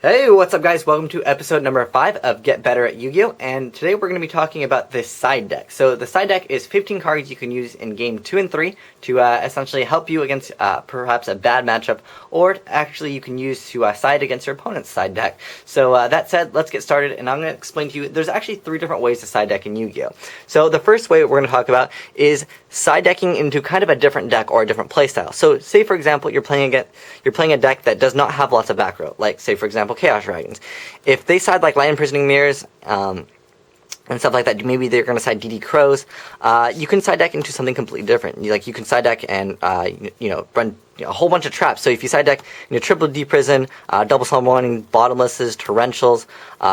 Hey, what's up guys? Welcome to episode number 5 of Get Better at Yu-Gi-Oh! And today we're going to be talking about this side deck. So the side deck is 15 cards you can use in game 2 and 3 to essentially help you against perhaps a bad matchup, or actually you can use to side against your opponent's side deck. So that said, let's get started, and I'm going to explain to you, there's actually 3 different ways to side deck in Yu-Gi-Oh! So the first way we're going to talk about is side decking into kind of a different deck or a different playstyle. So say for example you're playing a deck that does not have lots of back row, like say for example Chaos Dragons. If they side like Light Imprisoning Mirrors and stuff like that, maybe they're going to side DD Crows, you can side deck into something completely different. You can side deck and run a whole bunch of traps. So if you side deck triple D Prison, double summoning, bottomlesses, torrentials,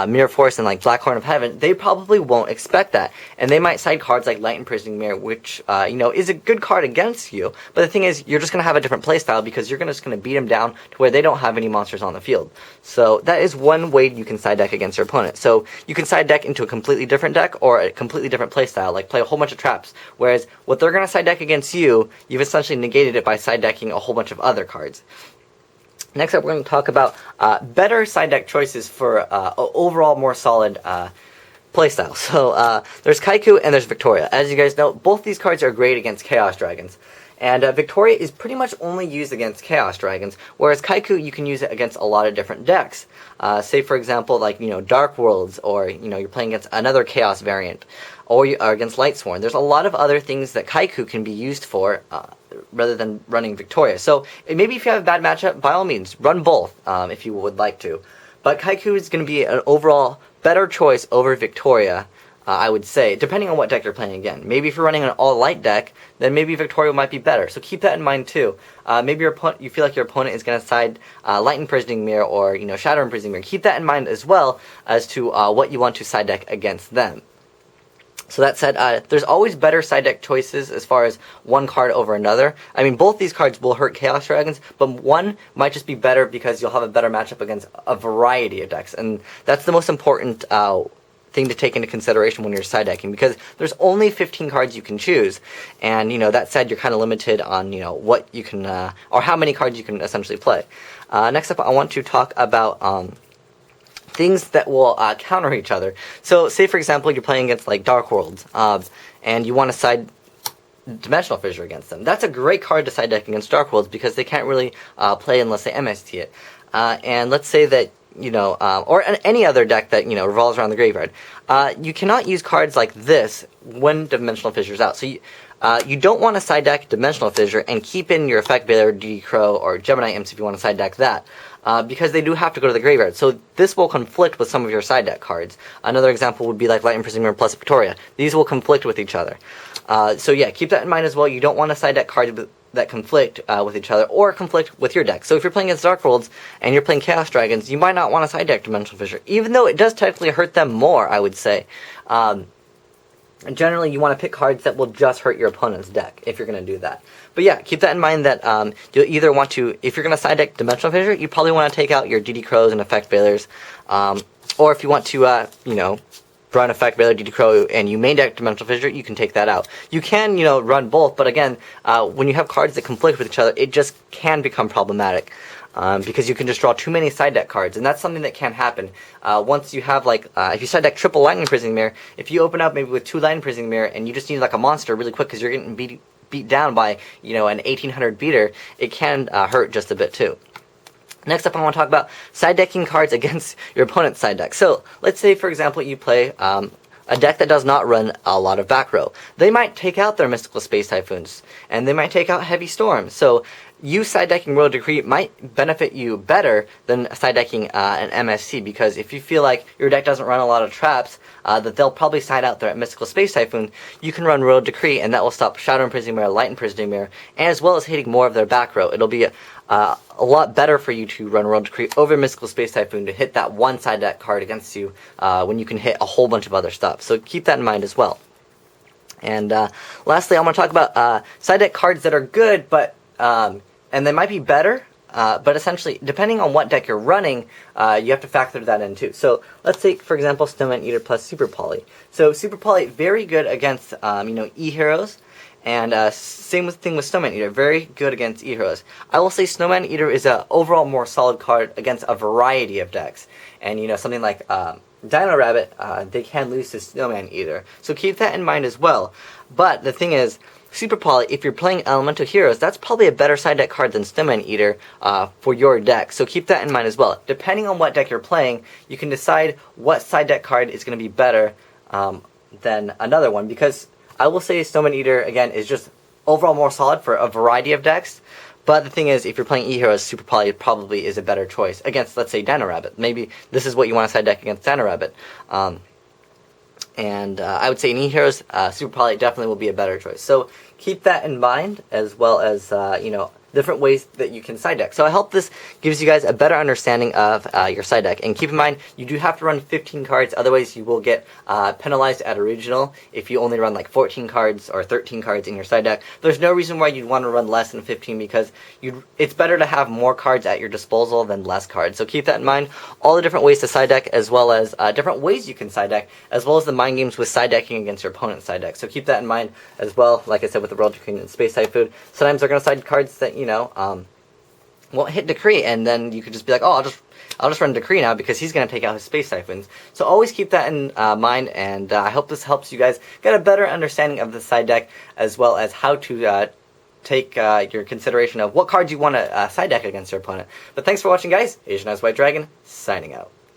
Mirror Force, and like Black Horn of Heaven, they probably won't expect that, and they might side cards like Light Imprisoning Mirror, which is a good card against you. But the thing is, you're just gonna have a different playstyle because you're just gonna beat them down to where they don't have any monsters on the field. So that is one way you can side deck against your opponent. So you can side deck into a completely different deck or a completely different playstyle, like play a whole bunch of traps. Whereas what they're gonna side deck against you, you've essentially negated it by side decking a whole bunch of other cards. Next up, we're going to talk about better side deck choices for overall more solid playstyle. So there's Kaiku and there's Victoria. As you guys know, both these cards are great against Chaos Dragons. And Victoria is pretty much only used against Chaos Dragons, whereas Kaiku, you can use it against a lot of different decks. Say for example, like Dark Worlds, or you're playing against another Chaos variant, or you are against Lightsworn. There's a lot of other things that Kaiku can be used for, rather than running Victoria. So maybe if you have a bad matchup, by all means, run both if you would like to. But Kaiku is going to be an overall better choice over Victoria, I would say, depending on what deck you're playing again. Maybe if you're running an all-light deck, then maybe Victoria might be better. So keep that in mind too. Maybe you feel like your opponent is going to side Light Imprisoning Mirror or Shadow Imprisoning Mirror. Keep that in mind as well as to what you want to side deck against them. So that said, there's always better side deck choices as far as one card over another. I mean, both these cards will hurt Chaos Dragons, but one might just be better because you'll have a better matchup against a variety of decks. And that's the most important thing to take into consideration when you're side decking, because there's only 15 cards you can choose. And, that said, you're kind of limited on, what you can, or how many cards you can essentially play. Next up, I want to talk about things that will counter each other. So say for example you're playing against like Dark Worlds, and you want to side Dimensional Fissure against them. That's a great card to side deck against Dark Worlds because they can't really play unless they MST it. And let's say that or any other deck that revolves around the graveyard, you cannot use cards like this when Dimensional Fissure's out. So you don't want to side deck Dimensional Fissure and keep in your Effect Veiler, DD Crow, or Gemini Imps if you want to side deck that, because they do have to go to the graveyard. So this will conflict with some of your side deck cards. Another example would be like Light Imprisoning Mirror plus Victoria. These will conflict with each other. So yeah, keep that in mind as well. You don't want to side deck cards that conflict with each other or conflict with your deck. So if you're playing against Dark Worlds and you're playing Chaos Dragons, you might not want to side deck Dimensional Fissure, even though it does technically hurt them more, I would say. Generally, you want to pick cards that will just hurt your opponent's deck if you're going to do that. But yeah, keep that in mind that you'll either want to, if you're going to side deck Dimensional Fissure, you probably want to take out your DD Crows and Effect Veilers. Or if you want to, run Effect Veiler, DD Crow, and you main deck Dimensional Fissure, you can take that out. You can, run both, but again, when you have cards that conflict with each other, it just can become problematic. Because you can just draw too many side deck cards, and that's something that can happen. Once you have, if you side deck triple Light Imprisoning Mirror, if you open up maybe with 2 Light Imprisoning Mirror, and you just need like a monster really quick because you're getting beat down by, an 1800 beater, it can hurt just a bit too. Next up, I want to talk about side decking cards against your opponent's side deck. So, let's say, for example, you play a deck that does not run a lot of back row. They might take out their Mystical Space Typhoons, and they might take out Heavy Storm. So, you side decking Royal Decree might benefit you better than side decking an MST, because if you feel like your deck doesn't run a lot of traps, that they'll probably side out their Mystical Space Typhoon, you can run Royal Decree, and that will stop Shadow Imprisoning Mirror, Light Imprisoning Mirror, and as well as hitting more of their back row. It'll be a lot better for you to run Royal Decree over Mystical Space Typhoon to hit that one side deck card against you when you can hit a whole bunch of other stuff. So keep that in mind as well. And lastly, I'm going to talk about side deck cards that are good, but and they might be better, but essentially, depending on what deck you're running, you have to factor that in too. So let's take, for example, Snowman Eater plus Super Poly. So Super Poly, very good against, E-Heroes, And same thing with Snowman Eater, very good against E-Heroes. I will say Snowman Eater is a overall more solid card against a variety of decks. And something like Dino Rabbit, they can lose to Snowman Eater. So keep that in mind as well. But the thing is, Super Poly, if you're playing Elemental Heroes, that's probably a better side deck card than Snowman Eater for your deck. So keep that in mind as well. Depending on what deck you're playing, you can decide what side deck card is going to be better than another one. Because I will say Snowman Eater, again, is just overall more solid for a variety of decks. But the thing is, if you're playing E-Heroes, Super Poly probably is a better choice against, let's say, Dino Rabbit. Maybe this is what you want to side deck against Dino Rabbit. And I would say in E-Heroes, Super Poly definitely will be a better choice. So keep that in mind, as well as, different ways that you can side deck. So I hope this gives you guys a better understanding of your side deck. And keep in mind, you do have to run 15 cards, otherwise you will get penalized at original if you only run like 14 cards or 13 cards in your side deck. There's no reason why you'd want to run less than 15 because it's better to have more cards at your disposal than less cards. So keep that in mind. All the different ways to side deck, as well as different ways you can side deck, as well as the mind games with side decking against your opponent's side deck. So keep that in mind as well. Like I said with the World Queen and Space Typhoon, sometimes they're going to side cards that won't hit Decree, and then you could just be like, oh, I'll just run Decree now because he's going to take out his Space Typhoons. So always keep that in mind, and I hope this helps you guys get a better understanding of the side deck, as well as how to take your consideration of what cards you want to side deck against your opponent. But thanks for watching, guys. Asian Eyes White Dragon, signing out.